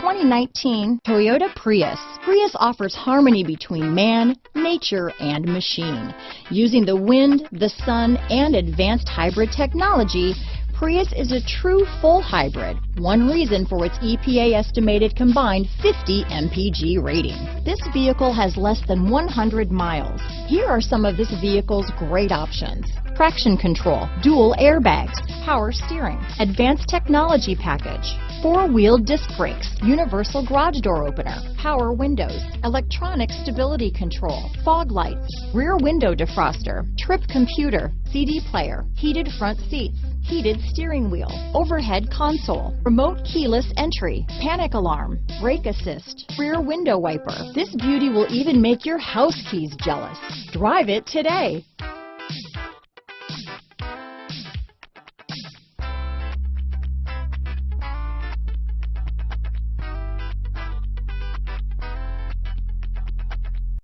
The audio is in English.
2019 Toyota Prius. Prius offers harmony between man, nature, and machine. Using the wind, the sun, and advanced hybrid technology, Prius is a true full hybrid, one reason for its EPA estimated combined 50 MPG rating. This vehicle has less than 100 miles. Here are some of this vehicle's great options: traction control, dual airbags, power steering, advanced technology package, four-wheel disc brakes, universal garage door opener, power windows, electronic stability control, fog lights, rear window defroster, trip computer, CD player, heated front seats, heated steering wheel, overhead console, remote keyless entry, panic alarm, brake assist, rear window wiper. This beauty will even make your house keys jealous. Drive it today.